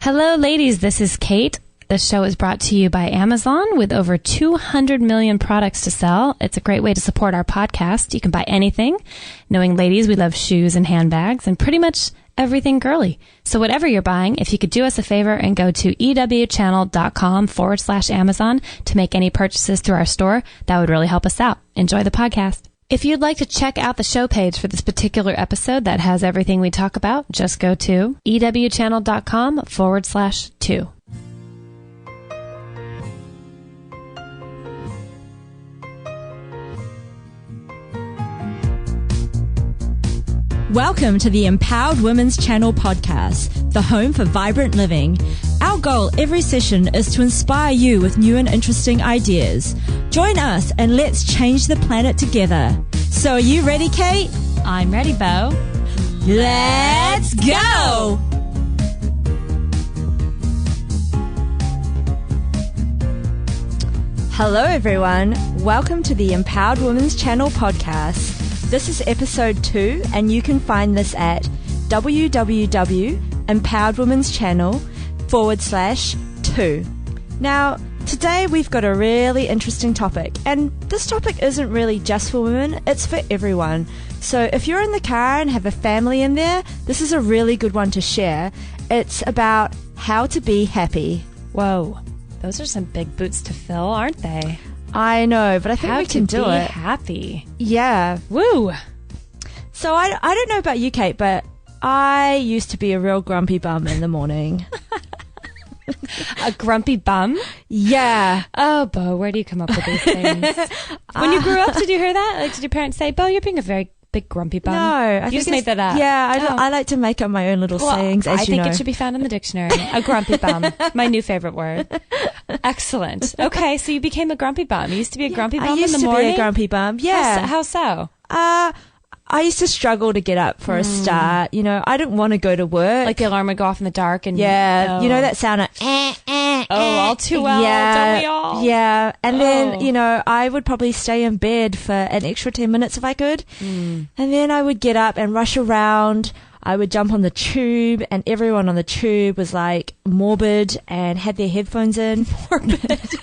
Hello, ladies. This is Kate. The show is brought to you by Amazon with over 200 million products to sell. It's a great way to support our podcast. You can buy anything. Knowing ladies, we love shoes and handbags and pretty much everything girly. So whatever you're buying, if you could do us a favor and go to ewchannel.com/Amazon to make any purchases through our store, that would really help us out. Enjoy the podcast. If you'd like to check out the show page for this particular episode that has everything we talk about, just go to ewchannel.com/2. Welcome to the Empowered Women's Channel podcast, the home for vibrant living. Our goal every session is to inspire you with new and interesting ideas. Join us and let's change the planet together. So are you ready, Kate? I'm ready, Bo. Let's go! Hello, everyone. Welcome to the Empowered Women's Channel podcast. This is episode 2, and you can find this at www.empoweredwomenschannel.com/2. Now, today we've got a really interesting topic, and this topic isn't really just for women, it's for everyone. So if you're in the car and have a family in there, this is a really good one to share. It's about how to be happy. Whoa, those are some big boots to fill, aren't they? I know, but I think we can do it. How to be happy. Yeah. Woo! So I don't know about you, Kate, but I used to be a real grumpy bum in the morning. A grumpy bum? Yeah. Oh, Bo, where do you come up with these things? When you grew up, did you hear that? Like, did your parents say, Bo, you're being a very big grumpy bum? No. You just made that up. Yeah, I like to make up my own little sayings, as you know. I think it should be found in the dictionary. A grumpy bum. My new favorite word. Excellent. Okay, so you became a grumpy bum. You used to be a grumpy bum in the morning? I used to be a grumpy bum, yeah. How so? I used to struggle to get up for a start. You know, I didn't want to go to work. Like the alarm would go off in the dark and... Yeah, you know that sound of... all too well, don't we all? Yeah, and then, you know, I would probably stay in bed for an extra 10 minutes if I could. And then I would get up and rush around. I would jump on the tube, and everyone on the tube was like morbid and had their headphones in. Morbid.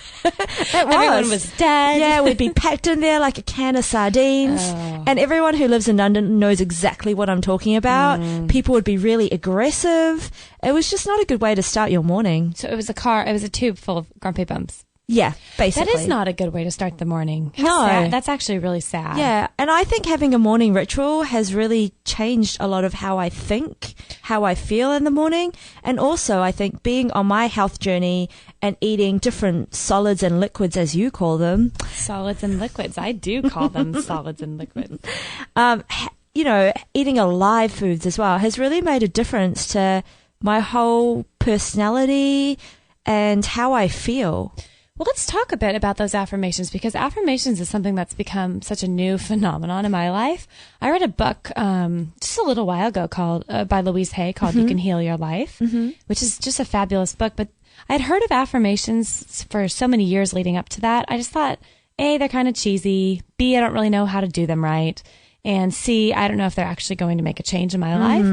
Everyone was dead. Yeah, we'd be packed in there like a can of sardines. And everyone who lives in London knows exactly what I'm talking about. People would be really aggressive. It was just not a good way to start your morning. So it was a tube full of grumpy bums. Yeah, basically. That is not a good way to start the morning. No. Sad. That's actually really sad. Yeah, and I think having a morning ritual has really changed a lot of how I think, how I feel in the morning, and also I think being on my health journey and eating different solids and liquids, as you call them. Solids and liquids. I do call them solids and liquids. You know, eating alive foods as well has really made a difference to my whole personality and how I feel. Well, let's talk a bit about those affirmations, because affirmations is something that's become such a new phenomenon in my life. I read a book just a little while ago called by Louise Hay called You Can Heal Your Life, which is just a fabulous book. But I had heard of affirmations for so many years leading up to that. I just thought, A, they're kind of cheesy. B, I don't really know how to do them right. And C, I don't know if they're actually going to make a change in my life.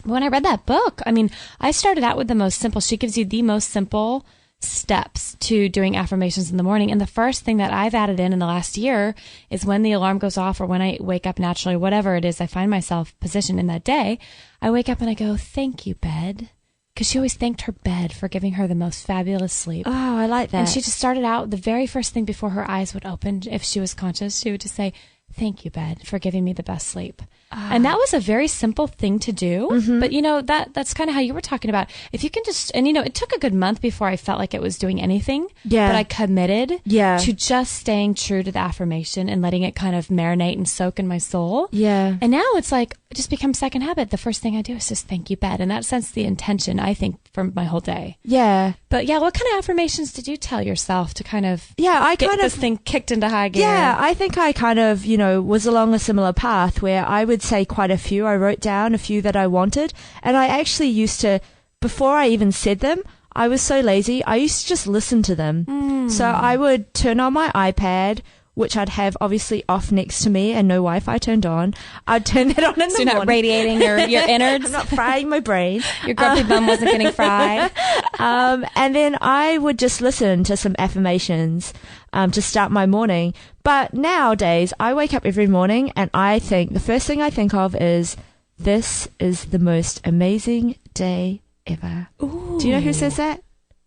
When I read that book, I mean, I started out with the most simple. She gives you the most simple steps to doing affirmations in the morning. And the first thing that I've added in the last year is when the alarm goes off or when I wake up naturally, whatever it is I find myself positioned in that day, I wake up and I go, thank you, bed. Because she always thanked her bed for giving her the most fabulous sleep. Oh, I like that. And she just started out, the very first thing before her eyes would open, if she was conscious, she would just say, thank you, bed, for giving me the best sleep. And that was a very simple thing to do. But, you know, that's kind of how you were talking about. If you can just, and, you know, it took a good month before I felt like it was doing anything. Yeah. But I committed to just staying true to the affirmation and letting it kind of marinate and soak in my soul. Yeah. And now it's like, it just becomes second habit. The first thing I do is just thank you, bed. And that sets the intention, I think, for my whole day. Yeah. But yeah, what kind of affirmations did you tell yourself to kind of get this thing kicked into high gear? Yeah, I think I kind of, you know, was along a similar path where I would say quite a few. I wrote down a few that I wanted. And I actually used to, before I even said them, I was so lazy, I used to just listen to them. So I would turn on my iPad, which I'd have obviously off next to me and no Wi-Fi turned on. I'd turn that on in the morning. So you're not radiating your innards? I'm not frying my brain. Your grumpy bum wasn't getting fried? And then I would just listen to some affirmations to start my morning. But nowadays, I wake up every morning and I think, the first thing I think of is, this is the most amazing day ever. Ooh. Do you know who says that?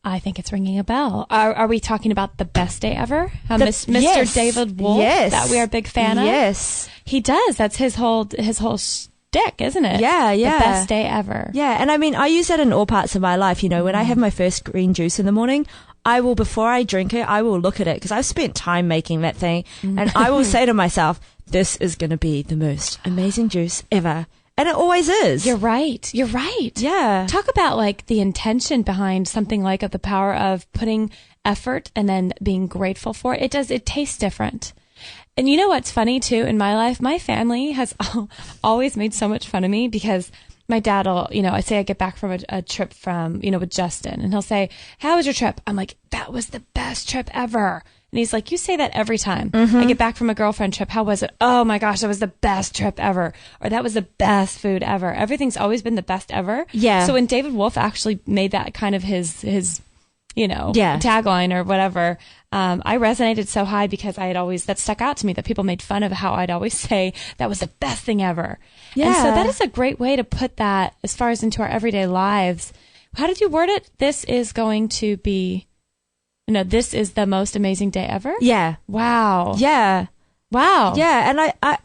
I think it's ringing a bell. Are we talking about the best day ever? Mr. Yes. David Wolf, Yes. that we are a big fan of? Yes. He does. That's his whole shtick, isn't it? Yeah, yeah. The best day ever. Yeah, and I mean, I use that in all parts of my life. You know, when I have my first green juice in the morning, I will, before I drink it, I will look at it because I've spent time making that thing, and I will say to myself, this is going to be the most amazing juice ever. And it always is. You're right. You're right. Yeah. Talk about like the intention behind something like the power of putting effort and then being grateful for it. It tastes different. And you know what's funny too in my life? My family has always made so much fun of me because my dad will, I say I get back from a trip from, with Justin, and he'll say, how was your trip? I'm like, that was the best trip ever. And he's like, you say that every time. I get back from a girlfriend trip. How was it? Oh my gosh, that was the best trip ever. Or that was the best food ever. Everything's always been the best ever. Yeah. So when David Wolf actually made that kind of his tagline or whatever, I resonated so high because that stuck out to me, that people made fun of how I'd always say that was the best thing ever. Yeah. And so that is a great way to put that as far as into our everyday lives. How did you word it? This is going to be... No, this is the most amazing day ever? Yeah. Wow. Yeah. Wow. Yeah. And I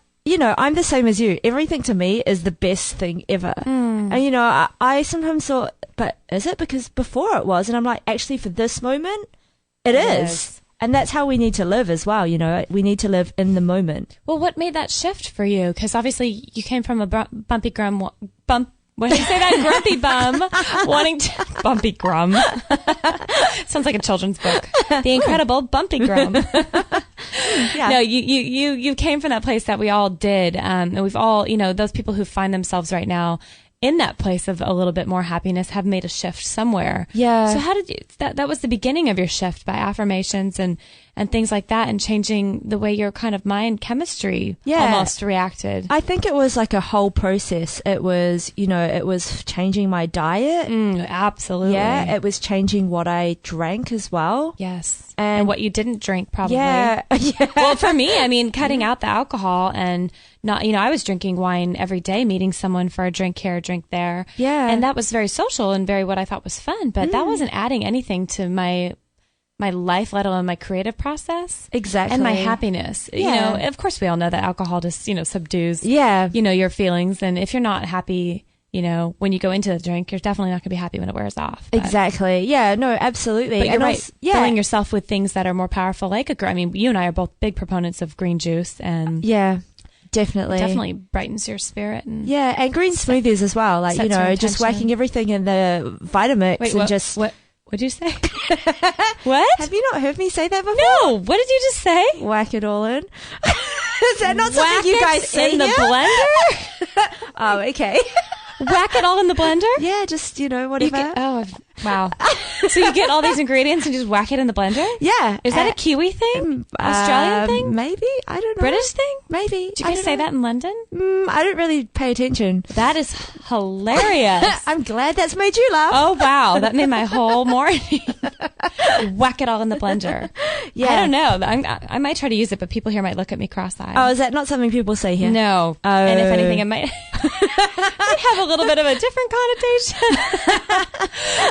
I'm the same as you. Everything to me is the best thing ever. And, I sometimes thought, but is it? Because before it was. And I'm like, actually, for this moment, it is. And that's how we need to live as well. We need to live in the moment. Well, what made that shift for you? Because obviously you came from a bumpy what did you say that? Grumpy bum wanting to... Bumpy Grum. Sounds like a children's book. The Incredible Bumpy Grum. Yeah. No, you came from that place that we all did. And we've all, those people who find themselves right now in that place of a little bit more happiness have made a shift somewhere. Yeah. So how did you... That was the beginning of your shift by affirmations and things like that, and changing the way your kind of mind chemistry almost reacted. I think it was like a whole process. It was, it was changing my diet. Absolutely. Yeah. It was changing what I drank as well. Yes. And what you didn't drink, probably. Yeah. Yeah. Well, for me, cutting out the alcohol and not, I was drinking wine every day, meeting someone for a drink here, a drink there. Yeah. And that was very social and very what I thought was fun, but that wasn't adding anything to my life, let alone my creative process. Exactly. And my happiness. Yeah. Of course we all know that alcohol just, subdues, Yeah. your feelings. And if you're not happy, when you go into the drink, you're definitely not going to be happy when it wears off. But, Exactly. Yeah. No, absolutely. but you're right. Also, yeah. Filling yourself with things that are more powerful, like you and I are both big proponents of green juice, and Yeah. Definitely. it definitely brightens your spirit. And Yeah. And green smoothies as well. Like, sets your just intention. whacking everything in the Vitamix Wait, and what, just... what'd you say? What? Have you not heard me say that before? No. What did you just say? Whack it all in. Is that not Whack something you guys it say in the here? blender? Oh, okay. Whack it all in the blender? Yeah, just, whatever. You get, wow. So you get all these ingredients and just whack it in the blender? Yeah. Is that a Kiwi thing? Australian thing? Maybe. I don't know. British thing? Maybe. Did you guys say that in London? I don't really pay attention. That is hilarious. I'm glad that's made you laugh. Oh, wow. That made my whole morning. Whack it all in the blender. Yeah. I don't know. I might try to use it, but people here might look at me cross-eyed. Oh, is that not something people say here? No. Oh. And if anything, it might have a little bit of a different connotation.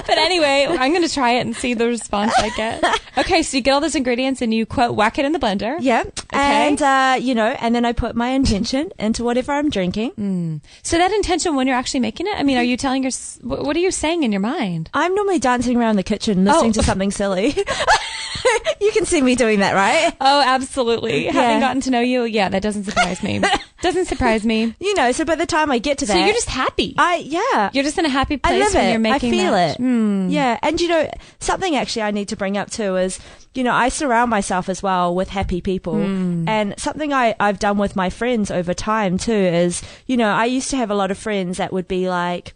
But anyway, I'm going to try it and see the response I get. Okay, so you get all those ingredients and you, quote, whack it in the blender. Yeah. Okay. And, and then I put my intention into whatever I'm drinking. So that intention when you're actually making it, are you telling what are you saying in your mind? I'm normally dancing around the kitchen listening to something silly. You can see me doing that, right? Oh, absolutely. Yeah. Having gotten to know you, yeah, that doesn't surprise me. Doesn't surprise me. So by the time I get to that... So you're just happy. You're just in a happy place I live when it. you're making I feel that. it. Yeah. And something actually I need to bring up too is, I surround myself as well with happy people. And something I've done with my friends over time too is, I used to have a lot of friends that would be like,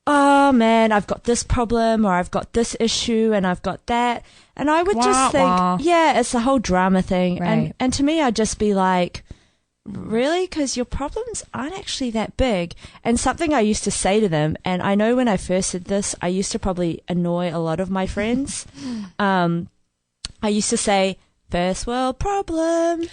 oh man, I've got this problem, or I've got this issue, and I've got that. And I would just think, yeah, it's the whole drama thing. Right. And to me, I'd just be like, really? Because your problems aren't actually that big. And something I used to say to them, and I know when I first did this, I used to probably annoy a lot of my friends. I used to say, first world problem.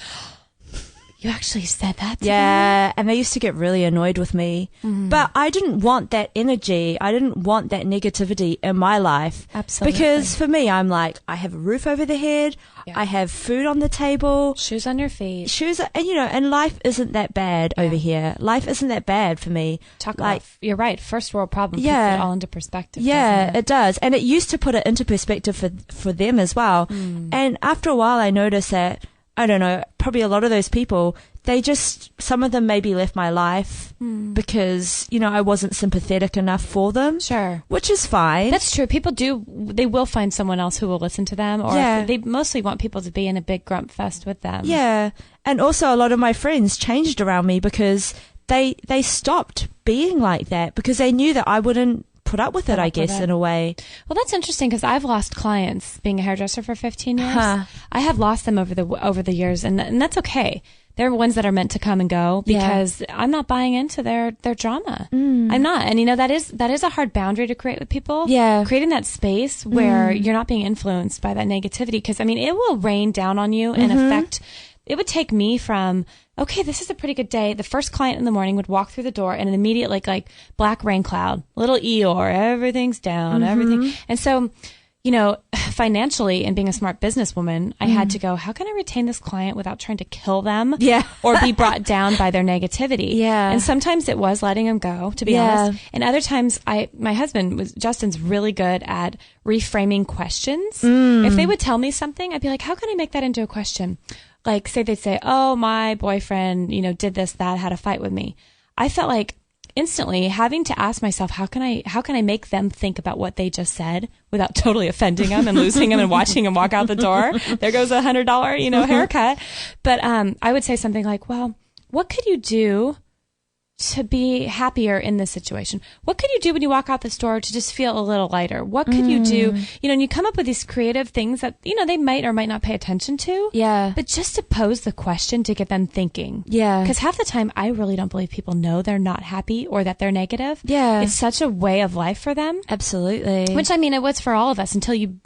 You actually said that to Yeah, and they used to get really annoyed with me. But I didn't want that energy. I didn't want that negativity in my life. Absolutely. Because for me, I'm like, I have a roof over the head. Yeah. I have food on the table. Shoes on your feet. And and life isn't that bad over here. Life isn't that bad for me. You're right. First world problem puts it all into perspective. Yeah, it does. And it used to put it into perspective for them as well. And after a while, I noticed that, I don't know, probably a lot of those people, some of them maybe left my life because, I wasn't sympathetic enough for them. Sure. Which is fine. That's true. People they will find someone else who will listen to them, or they mostly want people to be in a big grump fest with them. Yeah. And also a lot of my friends changed around me because they stopped being like that because they knew that I wouldn't put up with it, I guess, in a way. Well, that's interesting because I've lost clients being a hairdresser for 15 years. I have lost them over the years, and that's okay. They're ones that are meant to come and go because I'm not buying into their drama. I'm not. And that is a hard boundary to create with people. Yeah. Creating that space where you're not being influenced by that negativity, because it will rain down on you and affect. It would take me from, okay, this is a pretty good day. The first client in the morning would walk through the door and an immediate like black rain cloud, little Eeyore, everything's down, everything. And so, financially, and being a smart businesswoman, I had to go, how can I retain this client without trying to kill them or be brought down by their negativity? Yeah. And sometimes it was letting them go, to be honest. And other times my husband Justin's really good at reframing questions. If they would tell me something, I'd be like, how can I make that into a question? Like, they'd say, oh, my boyfriend, did this, that, had a fight with me. I felt like instantly having to ask myself, how can I make them think about what they just said without totally offending them and losing them and watching them walk out the door? There goes $100, haircut. But I would say something like, well, what could you do to be happier in this situation? What could you do when you walk out the store to just feel a little lighter? What could you do? And you come up with these creative things that, they might or might not pay attention to. Yeah. But just to pose the question to get them thinking. Yeah. Because half the time, I really don't believe people know they're not happy or that they're negative. Yeah. It's such a way of life for them. Absolutely. Which, it was for all of us until you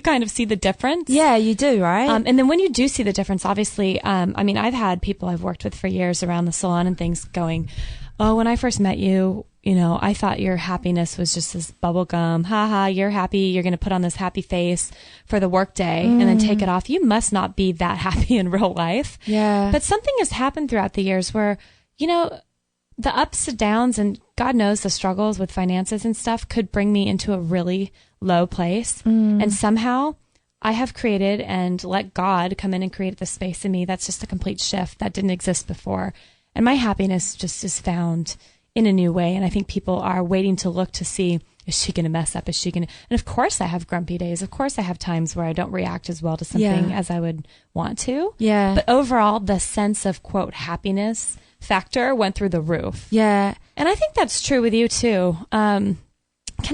kind of see the difference. Yeah, you do, right? And then when you do see the difference, obviously, I've had people I've worked with for years around the salon and things going, oh, when I first met you, I thought your happiness was just this bubble gum. Ha, you're happy. You're going to put on this happy face for the workday and then take it off. You must not be that happy in real life. Yeah. But something has happened throughout the years where, the ups and downs and God knows the struggles with finances and stuff could bring me into a really low place. And somehow I have created and let God come in and create the space in me. That's just a complete shift that didn't exist before. And my happiness just is found in a new way. And I think people are waiting to look to see, is she going to mess up? Is she going to? And of course I have grumpy days. Of course I have times where I don't react as well to something as I would want to. Yeah. But overall, the sense of, quote, happiness factor went through the roof. Yeah. And I think that's true with you too. Can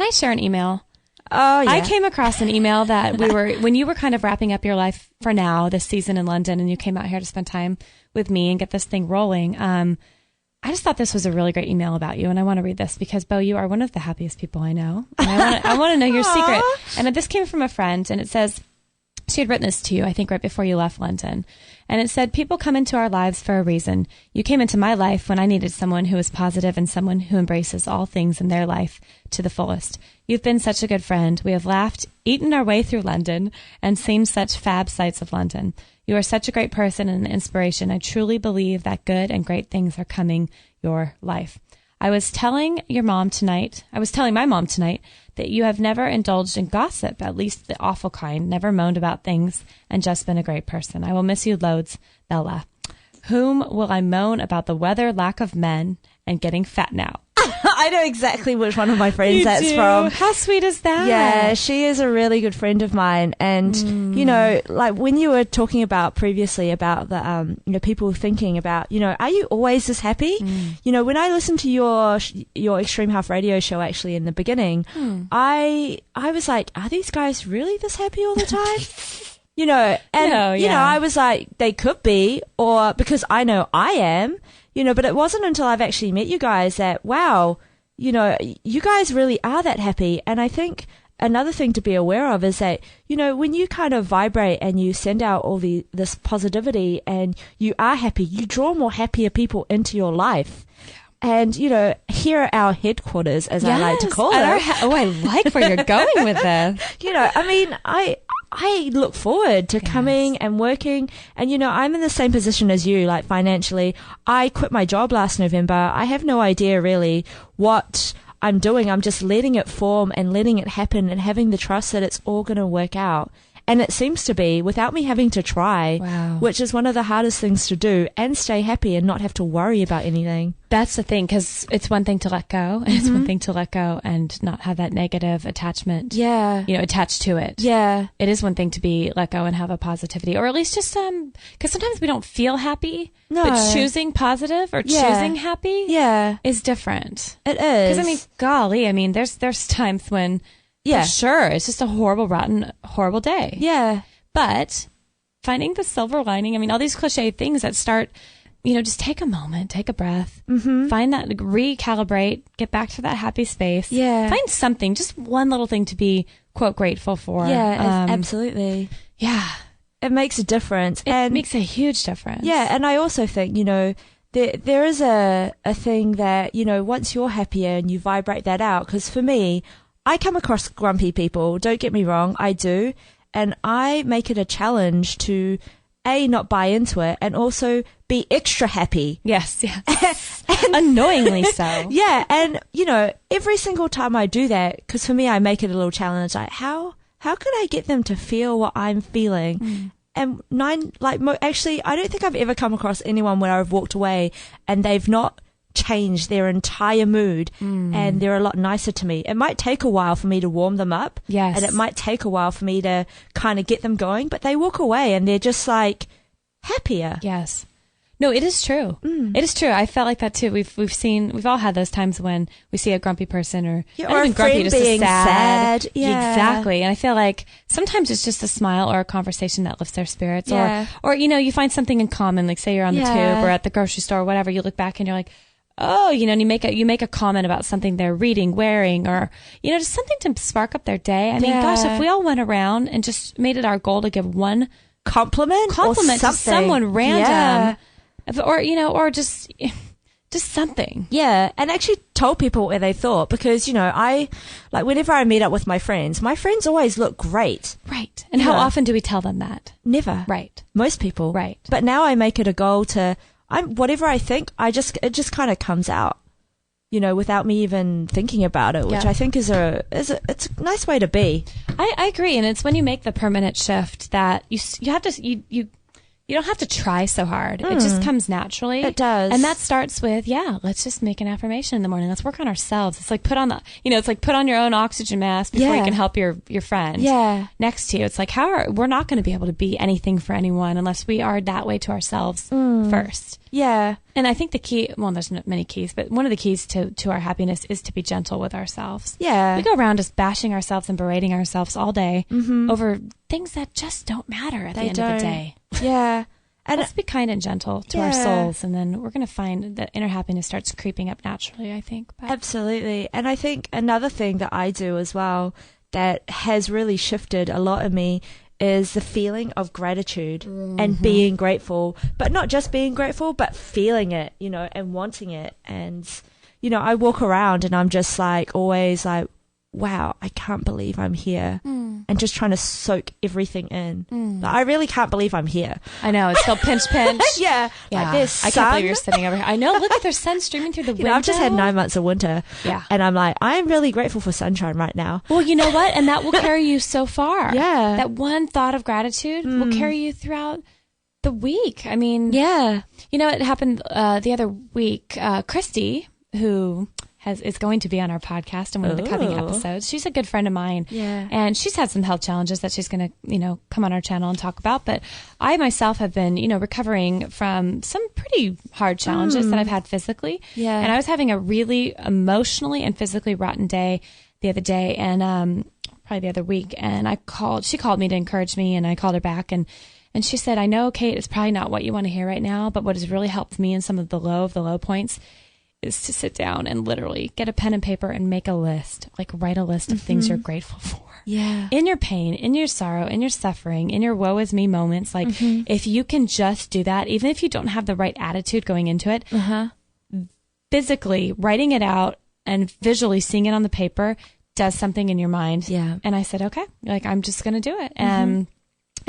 I share an email? Oh, yeah. I came across an email that when you were kind of wrapping up your life for now, this season in London, and you came out here to spend time with me and get this thing rolling. I just thought this was a really great email about you, and I want to read this because, Bo, you are one of the happiest people I know. And I want to know your secret. And this came from a friend, and it says, she had written this to you, I think, right before you left London. And it said, people come into our lives for a reason. You came into my life when I needed someone who is positive and someone who embraces all things in their life to the fullest. You've been such a good friend. We have laughed, eaten our way through London, and seen such fab sights of London. You are such a great person and an inspiration. I truly believe that good and great things are coming your life. I was telling my mom tonight that you have never indulged in gossip, at least the awful kind, never moaned about things, and just been a great person. I will miss you loads, Bella. Whom will I moan about the weather, lack of men, and getting fat now? I know exactly which one of my friends You that's do? from. How sweet is that? Yeah, she is a really good friend of mine. And, you know, like when you were talking about previously about the, you know, people thinking about, you know, are you always this happy? You know, when I listened to your Extreme Health radio show actually in the beginning, I was like, are these guys really this happy all the time? You know, and, you know, I was like, they could be, or because I know I am, you know, but it wasn't until I've actually met you guys that, wow, you know, you guys really are that happy. And I think another thing to be aware of is that, you know, when you kind of vibrate and you send out all this positivity and you are happy, you draw more happier people into your life. And, you know, here are our headquarters, as I like to call it. I like where you're going with this. You know, I mean, I look forward to coming and working. And, you know, I'm in the same position as you, like financially. I quit my job last November. I have no idea really what I'm doing. I'm just letting it form and letting it happen and having the trust that it's all going to work out. And it seems to be without me having to try, which is one of the hardest things to do, and stay happy and not have to worry about anything. That's the thing, because it's one thing to let go, and it's one thing to let go and not have that negative attachment, you know, attached to it. Yeah. It is one thing to be let go and have a positivity, or at least just, because sometimes we don't feel happy, but choosing positive or choosing happy is different. It is. Because, I mean, golly, I mean, there's times when, for sure, it's just a horrible, rotten, horrible day. Yeah. But finding the silver lining, I mean, all these cliche things that start, you know, just take a moment, take a breath, find that, recalibrate, get back to that happy space. Yeah. Find something, just one little thing to be, quote, grateful for. Yeah, absolutely. Yeah. It makes a difference. It makes a huge difference. Yeah, and I also think, you know, there is a thing that, you know, once you're happier and you vibrate that out, because for me, I come across grumpy people, don't get me wrong, I do, and I make it a challenge to, A, not buy into it, and also be extra happy. Yes. And annoyingly so. Yeah, and, you know, every single time I do that, because for me, I make it a little challenge, like, how could I get them to feel what I'm feeling? And actually, I don't think I've ever come across anyone where I've walked away and they've not change their entire mood and they're a lot nicer to me. It might take a while for me to warm them up. Yes. And it might take a while for me to kind of get them going, but they walk away and they're just like happier. Yes. No, it is true. It is true. I felt like that too. We've all had those times when we see a grumpy person or a grumpy, just being sad. Yeah. Exactly. And I feel like sometimes it's just a smile or a conversation that lifts their spirits or, you know, you find something in common, like say you're on the tube or at the grocery store or whatever, you look back and you're like, oh, you know, and you make a comment about something they're reading, wearing, or, you know, just something to spark up their day. I mean, gosh, if we all went around and just made it our goal to give one compliment to someone random, or, you know, or just something. Yeah. And actually told people what they thought, because, you know, whenever I meet up with my friends always look great. Right. And how often do we tell them that? Never. Right. Most people. Right. But now I make it a goal to, whatever I think, it just kind of comes out, you know, without me even thinking about it, which I think it's a nice way to be. I agree, and it's when you make the permanent shift that you have to you don't have to try so hard. It just comes naturally. It does. And that starts with, let's just make an affirmation in the morning. Let's work on ourselves. It's like put on your own oxygen mask before you can help your friend next to you. It's like, we're not going to be able to be anything for anyone unless we are that way to ourselves first. Yeah. And I think the key, well, there's many keys, but one of the keys to our happiness is to be gentle with ourselves. Yeah. We go around just bashing ourselves and berating ourselves all day over things that just don't matter at the end of the day. Yeah. And let's be kind and gentle to our souls, and then we're going to find that inner happiness starts creeping up naturally, I think. But. Absolutely. And I think another thing that I do as well that has really shifted a lot of me is the feeling of gratitude and being grateful, but not just being grateful, but feeling it, you know, and wanting it. And, you know, I walk around and I'm just like, always like, wow, I can't believe I'm here. And just trying to soak everything in. Like, I really can't believe I'm here. I know, it's still pinch. Yeah. Like there's sun. I can't believe you're sitting over here. I know, look at there's sun streaming through the window. I've just had 9 months of winter. Yeah. And I'm like, I'm really grateful for sunshine right now. Well, you know what? And that will carry you so far. Yeah. That one thought of gratitude will carry you throughout the week. I mean, you know, it happened the other week. Christy, who is going to be on our podcast in one of the coming episodes. She's a good friend of mine. Yeah. And she's had some health challenges that she's going to, come on our channel and talk about. But I myself have been, recovering from some pretty hard challenges that I've had physically. Yeah. And I was having a really emotionally and physically rotten day the other day and probably the other week. And she called me to encourage me, and I called her back and she said, I know, Kate, it's probably not what you want to hear right now, but what has really helped me in some of the low points is to sit down and literally get a pen and paper and make a list, like write a list of things you're grateful for. Yeah. In your pain, in your sorrow, in your suffering, in your woe is me moments. Like if you can just do that, even if you don't have the right attitude going into it, physically writing it out and visually seeing it on the paper does something in your mind. Yeah. And I said, okay, like I'm just going to do it.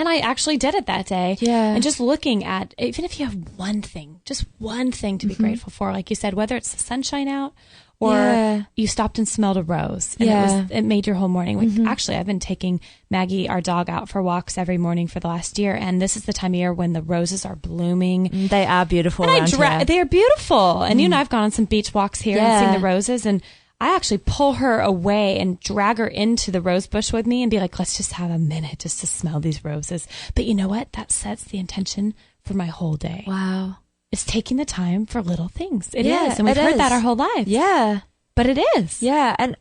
And I actually did it that day. Yeah. And just looking at, even if you have one thing, just one thing to be grateful for, like you said, whether it's the sunshine out or you stopped and smelled a rose and it made your whole morning. Like, actually, I've been taking Maggie, our dog, out for walks every morning for the last year. And this is the time of year when the roses are blooming. They are beautiful. And they are beautiful. And I've gone on some beach walks here and seen the roses, and I actually pull her away and drag her into the rose bush with me and be like, let's just have a minute just to smell these roses. But you know what? That sets the intention for my whole day. Wow. It's taking the time for little things. It is. And we've heard that our whole lives. Yeah. But it is. Yeah. And,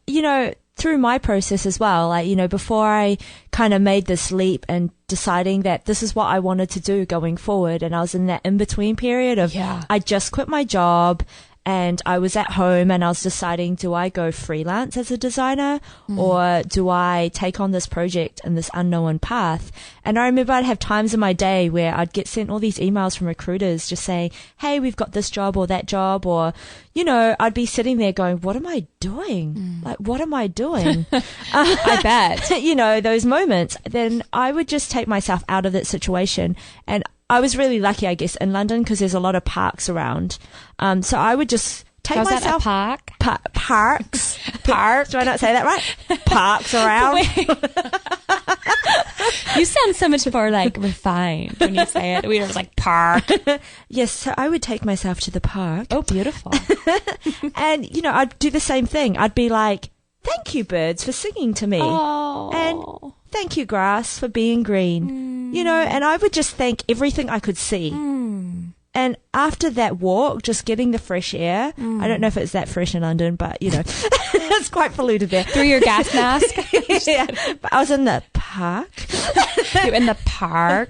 through my process as well, like, before I kind of made this leap and deciding that this is what I wanted to do going forward, and I was in that in-between period of I just quit my job and I was at home and I was deciding, do I go freelance as a designer or do I take on this project in this unknown path? And I remember I'd have times in my day where I'd get sent all these emails from recruiters just saying, hey, we've got this job or that job, or, I'd be sitting there going, what am I doing? Like, what am I doing? I bet. Those moments. Then I would just take myself out of that situation. And I was really lucky, I guess, in London because there's a lot of parks around. So I would just take myself. That a park? Parks. Parks. Do I not say that right? Parks around. You sound so much more like refined when you say it. We were like park. Yes. So I would take myself to the park. Oh, beautiful. And, I'd do the same thing. I'd be like, thank you, birds, for singing to me. Oh. And thank you, grass, for being green. And I would just thank everything I could see. And after that walk, just getting the fresh air, I don't know if it's that fresh in London, but, it's quite polluted there. Through your gas mask? Yeah. But I was in the park. You're in the park?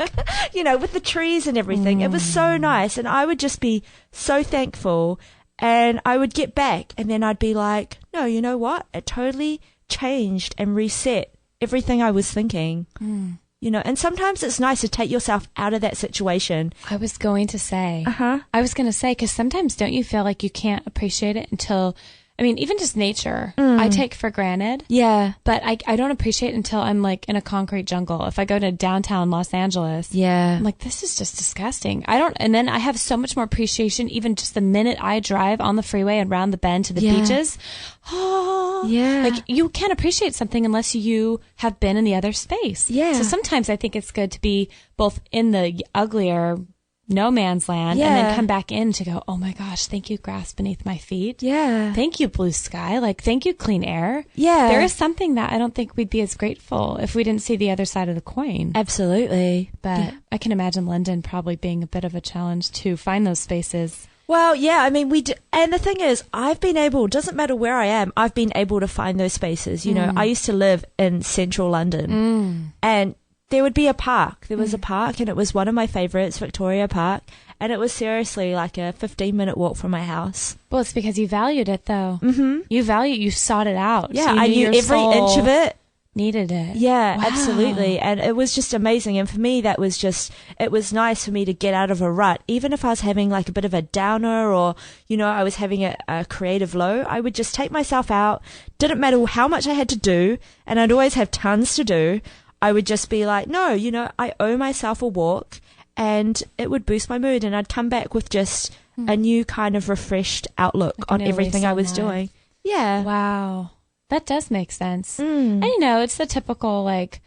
With the trees and everything. It was so nice. And I would just be so thankful. And I would get back and then I'd be like, no, you know what? It totally changed and reset everything I was thinking. And sometimes it's nice to take yourself out of that situation. I was going to say, because sometimes don't you feel like you can't appreciate it until, even just nature, I take for granted. Yeah. But I don't appreciate it until I'm like in a concrete jungle. If I go to downtown Los Angeles, I'm like, this is just disgusting. And then I have so much more appreciation even just the minute I drive on the freeway and round the bend to the beaches. Oh, like you can't appreciate something unless you have been in the other space. Yeah. So sometimes I think it's good to be both in the uglier no man's land and then come back in to go, oh my gosh, thank you, grass beneath my feet. Yeah. Thank you, blue sky. Like, thank you, clean air. Yeah. There is something that I don't think we'd be as grateful if we didn't see the other side of the coin. Absolutely. But I can imagine London probably being a bit of a challenge to find those spaces. Well, yeah, we do. And the thing is, I've been able, doesn't matter where I am, I've been able to find those spaces. I used to live in central London and there would be a park. There was a park and it was one of my favorites, Victoria Park. And it was seriously like a 15-minute walk from my house. Well, it's because you valued it though. You sought it out. Yeah, so I knew every inch of it. Needed it. Yeah, wow. Absolutely. And it was just amazing. And for me, it was nice for me to get out of a rut. Even if I was having like a bit of a downer or, I was having a creative low, I would just take myself out. Didn't matter how much I had to do. And I'd always have tons to do. I would just be like, no, I owe myself a walk, and it would boost my mood. And I'd come back with just a new kind of refreshed outlook on everything I was doing. Yeah. Wow. That does make sense. And it's the typical, like,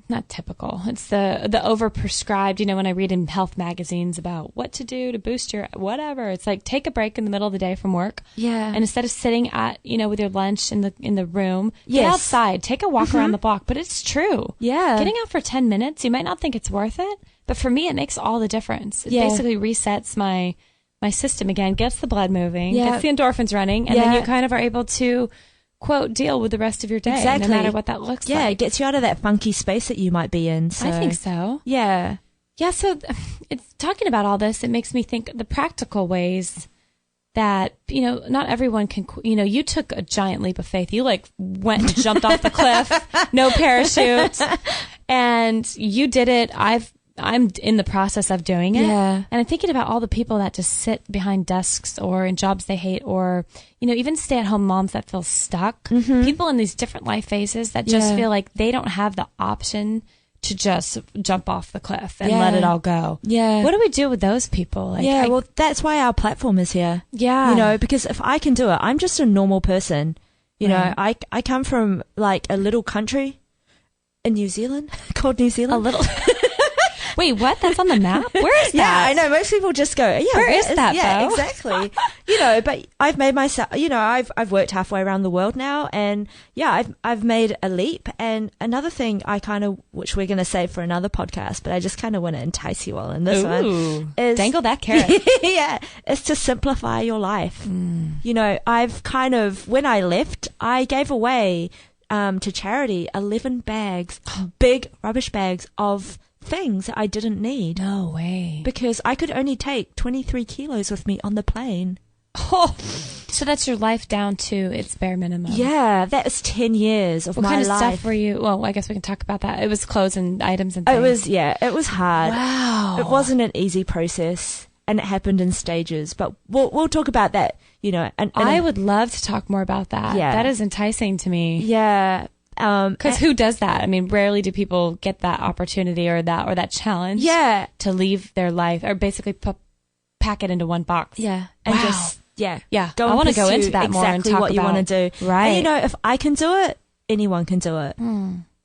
not typical. It's the overprescribed, when I read in health magazines about what to do to boost your whatever. It's like, take a break in the middle of the day from work. Yeah. And instead of sitting at, with your lunch in the room, Yes. get outside, take a walk around the block. But it's true. Yeah. Getting out for 10 minutes, you might not think it's worth it, but for me, it makes all the difference. It basically resets my system again, gets the blood moving, gets the endorphins running, and then you kind of are able to, quote, deal with the rest of your day, no matter what that looks like. Yeah, it gets you out of that funky space that you might be in. So. I think so. Yeah. Yeah, so it's talking about all this, it makes me think the practical ways that, not everyone can, you took a giant leap of faith. You went and jumped off the cliff, no parachute, and you did it. I'm in the process of doing it. Yeah. And I'm thinking about all the people that just sit behind desks or in jobs they hate, or, even stay-at-home moms that feel stuck. Mm-hmm. People in these different life phases that just feel like they don't have the option to just jump off the cliff and let it all go. Yeah. What do we do with those people? Well, that's why our platform is here. Yeah. Because if I can do it, I'm just a normal person. I come from a little country in New Zealand called New Zealand. A little... Wait, what? That's on the map? Where is that? Yeah, I know. Most people just go, where is that, Yeah, though? Exactly. But I've made myself, I've worked halfway around the world now, and I've made a leap. And another thing which we're going to save for another podcast, but I just kind of want to entice you all in this one, is dangle that carrot. is to simplify your life. I've when I left, I gave away to charity 11 bags, big rubbish bags of things that I didn't need. No way. Because I could only take 23 kilos with me on the plane. Oh, so that's your life down to its bare minimum. Yeah, that was 10 years of my life. What kind of stuff were you? Well, I guess we can talk about that. It was clothes and items and things. It was hard. Wow. It wasn't an easy process, and it happened in stages. But we'll talk about that. And I would love to talk more about that. Yeah. That is enticing to me. Yeah. Because who does that? I mean, rarely do people get that opportunity or that challenge. Yeah. To leave their life or basically pack it into one box. Yeah. And just yeah. I want to go into that more and talk what you want to do. Right. And if I can do it, anyone can do it.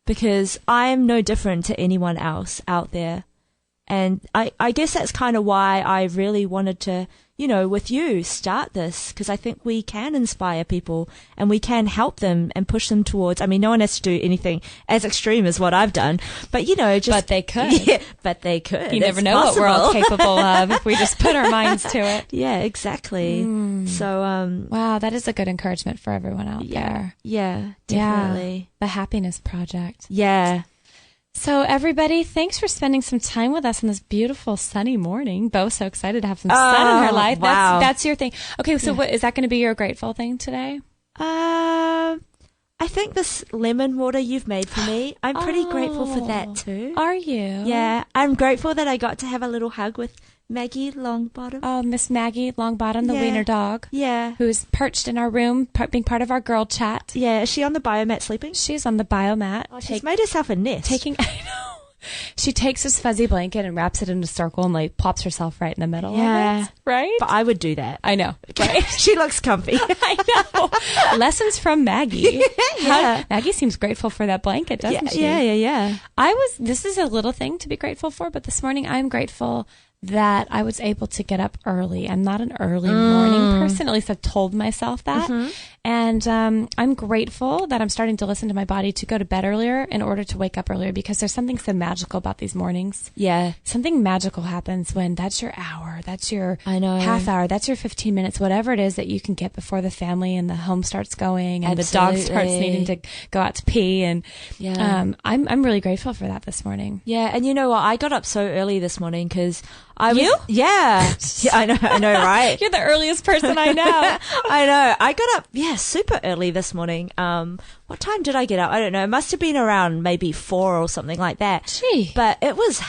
Because I'm no different to anyone else out there. And I guess that's kind of why I really wanted to, with you, start this, because I think we can inspire people and we can help them and push them towards, no one has to do anything as extreme as what I've done, but But they could. Yeah, but they could. You never know what we're all capable of if we just put our minds to it. Yeah, exactly. So, wow, that is a good encouragement for everyone out there. Yeah, definitely. Yeah, the Happiness Project. Yeah. So everybody, thanks for spending some time with us on this beautiful sunny morning. Bo's so excited to have some sun in her life. Wow. That's your thing. Okay, so what is that going to be your grateful thing today? I think this lemon water you've made for me, I'm pretty grateful for that too. Are you? Yeah, I'm grateful that I got to have a little hug with Maggie Longbottom. Oh, Miss Maggie Longbottom, the wiener dog. Yeah. Who's perched in our room, being part of our girl chat. Yeah, is she on the biomat sleeping? She's on the biomat. Oh, she's made herself a nest. I know. She takes this fuzzy blanket and wraps it in a circle and plops herself right in the middle of it. Right? But I would do that. I know. Right? She looks comfy. I know. Lessons from Maggie. Yeah. Maggie seems grateful for that blanket, doesn't she? Yeah. This is a little thing to be grateful for, but this morning I'm grateful that I was able to get up early. I'm not an early morning person. At least I've told myself that. And I'm grateful that I'm starting to listen to my body to go to bed earlier in order to wake up earlier, because there's something so magical about these mornings. Yeah. Something magical happens when that's your hour, that's your half hour, that's your 15 minutes, whatever it is that you can get before the family and the home starts going and the dog starts needing to go out to pee. And I'm really grateful for that this morning. Yeah, and you know what? I got up so early this morning because I was... You? Yeah. Yeah, I know, right? You're the earliest person I know. I know. I got up, super early this morning. What time did I get up? I don't know. It must have been around maybe 4 or something like that. Gee. But it was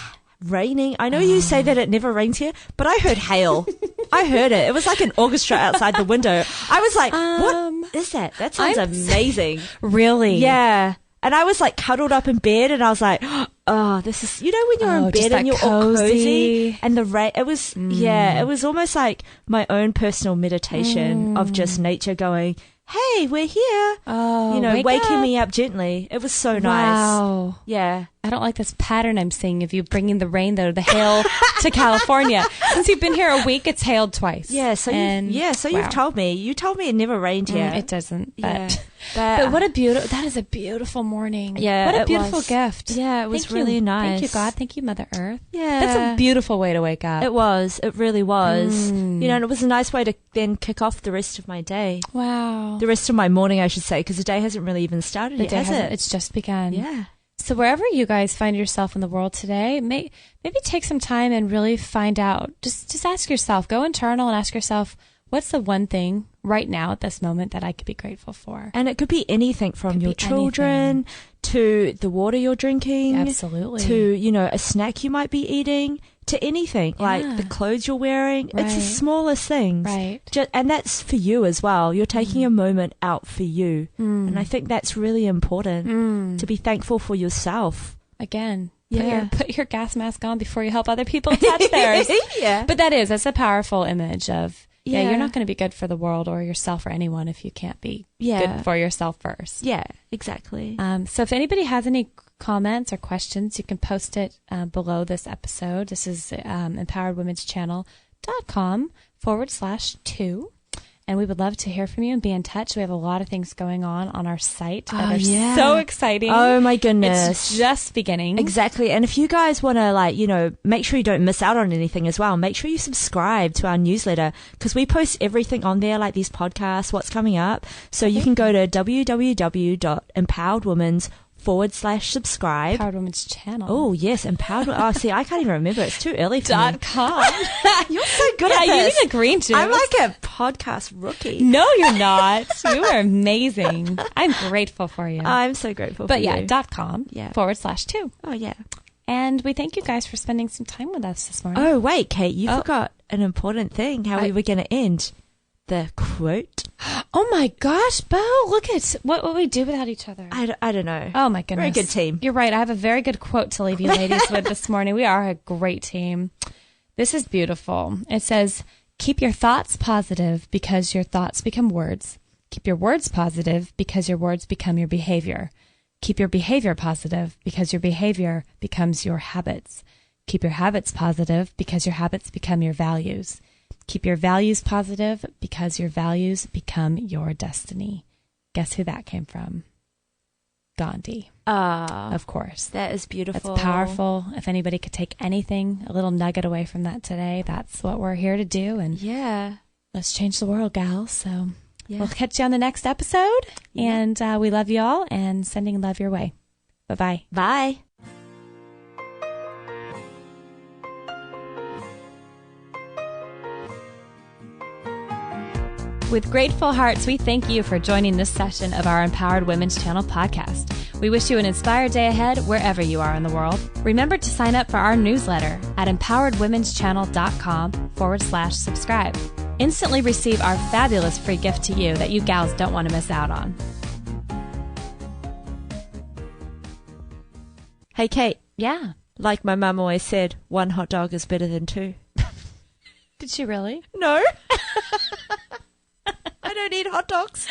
raining. I know you say that it never rains here, but I heard hail. I heard it. It was like an orchestra outside the window. I was like, what is that? That sounds amazing. Really? Yeah. And I was cuddled up in bed and I was like, oh, this is, when you're in bed and you're all cozy and the rain, it was, it was almost like my own personal meditation of just nature going, hey, we're here. Oh, waking me up gently. It was so nice. Wow. Yeah. I don't like this pattern I'm seeing of you bringing the rain, though, the hail to California. Since you've been here a week, it's hailed twice. Yeah, so you've told me. You told me it never rained here. It doesn't. Yeah. But that is a beautiful morning. Yeah, what a beautiful gift. Yeah, it was really nice. Thank you, God. Thank you, Mother Earth. Yeah. That's a beautiful way to wake up. It was. It really was. And it was a nice way to then kick off the rest of my day. Wow. The rest of my morning, I should say, because the day hasn't really even started yet, has it? It's just begun. Yeah. So wherever you guys find yourself in the world today, maybe take some time and really find out. Just ask yourself, go internal and ask yourself, what's the one thing right now at this moment that I could be grateful for? And it could be anything from your children to the water you're drinking. Absolutely. To, a snack you might be eating, to anything, like the clothes you're wearing. Right. It's the smallest things. Right. And that's for you as well. You're taking a moment out for you. And I think that's really important, to be thankful for yourself. Again. Yeah. Put your gas mask on before you help other people touch theirs. Yeah. But that's a powerful image of, you're not going to be good for the world or yourself or anyone if you can't be good for yourself first. Yeah, exactly. So if anybody has any comments or questions, you can post it below this episode. This is empoweredwomenschannel.com/2. And we would love to hear from you and be in touch. We have a lot of things going on our site that are so exciting. Oh, my goodness. It's just beginning. Exactly. And if you guys want to, make sure you don't miss out on anything as well, make sure you subscribe to our newsletter because we post everything on there, like these podcasts, what's coming up. So you can go to www.empoweredwomens.com/subscribe. Empowered Women's Channel. Oh, yes. Empowered. Oh, see, I can't even remember. It's too early for me. .com. You're so good at this. You need a green juice. I'm like a podcast rookie. No, you're not. You are amazing. I'm grateful for you. I'm so grateful for you. .com /2. Oh, yeah. And we thank you guys for spending some time with us this morning. Oh, wait, Kate, you forgot an important thing, how we were going to end. The quote. Oh my gosh, Bo, look at what we do without each other. I don't know. Oh my goodness. Very good team. You're right. I have a very good quote to leave you ladies with this morning. We are a great team. This is beautiful. It says, keep your thoughts positive because your thoughts become words. Keep your words positive because your words become your behavior. Keep your behavior positive because your behavior becomes your habits. Keep your habits positive because your habits become your values. Keep your values positive because your values become your destiny. Guess who that came from? Gandhi. Of course. That is beautiful. That's powerful. If anybody could take anything, a little nugget away from that today, that's what we're here to do. And let's change the world, gals. So we'll catch you on the next episode. And we love you all and sending love your way. Bye-bye. Bye. With grateful hearts, we thank you for joining this session of our Empowered Women's Channel podcast. We wish you an inspired day ahead wherever you are in the world. Remember to sign up for our newsletter at empoweredwomenschannel.com/subscribe. Instantly receive our fabulous free gift to you that you gals don't want to miss out on. Hey, Kate. Yeah. Like my mum always said, one hot dog is better than two. Did she really? No. I don't eat hot dogs.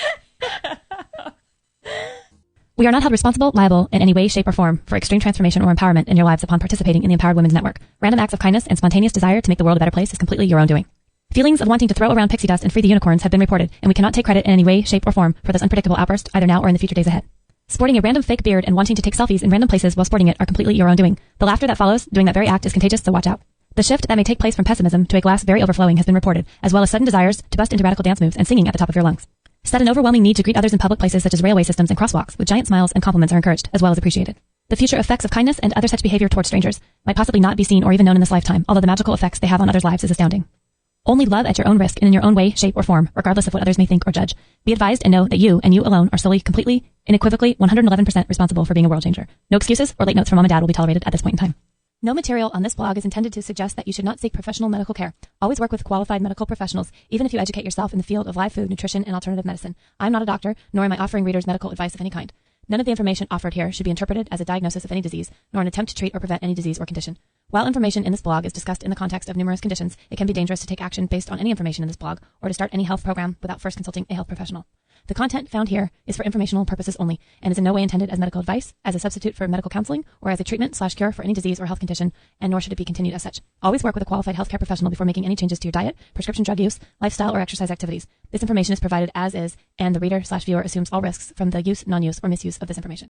We are not held responsible, liable in any way, shape, or form for extreme transformation or empowerment in your lives upon participating in the Empowered Women's Network. Random acts of kindness and spontaneous desire to make the world a better place is completely your own doing. Feelings of wanting to throw around pixie dust and free the unicorns have been reported, and we cannot take credit in any way, shape, or form for this unpredictable outburst, either now or in the future days ahead. Sporting a random fake beard and wanting to take selfies in random places while sporting it are completely your own doing. The laughter that follows doing that very act is contagious, so watch out. The shift that may take place from pessimism to a glass very overflowing has been reported, as well as sudden desires to bust into radical dance moves and singing at the top of your lungs. Set an overwhelming need to greet others in public places such as railway systems and crosswalks with giant smiles and compliments are encouraged, as well as appreciated. The future effects of kindness and other such behavior towards strangers might possibly not be seen or even known in this lifetime, although the magical effects they have on others' lives is astounding. Only love at your own risk and in your own way, shape, or form, regardless of what others may think or judge. Be advised and know that you and you alone are solely, completely, unequivocally, 111% responsible for being a world changer. No excuses or late notes from mom and dad will be tolerated at this point in time. No material on this blog is intended to suggest that you should not seek professional medical care. Always work with qualified medical professionals, even if you educate yourself in the field of live food, nutrition, and alternative medicine. I'm not a doctor, nor am I offering readers medical advice of any kind. None of the information offered here should be interpreted as a diagnosis of any disease, nor an attempt to treat or prevent any disease or condition. While information in this blog is discussed in the context of numerous conditions, it can be dangerous to take action based on any information in this blog or to start any health program without first consulting a health professional. The content found here is for informational purposes only and is in no way intended as medical advice, as a substitute for medical counseling, or as a treatment/cure for any disease or health condition, and nor should it be continued as such. Always work with a qualified healthcare professional before making any changes to your diet, prescription drug use, lifestyle, or exercise activities. This information is provided as is, and the reader/viewer assumes all risks from the use, non-use, or misuse of this information.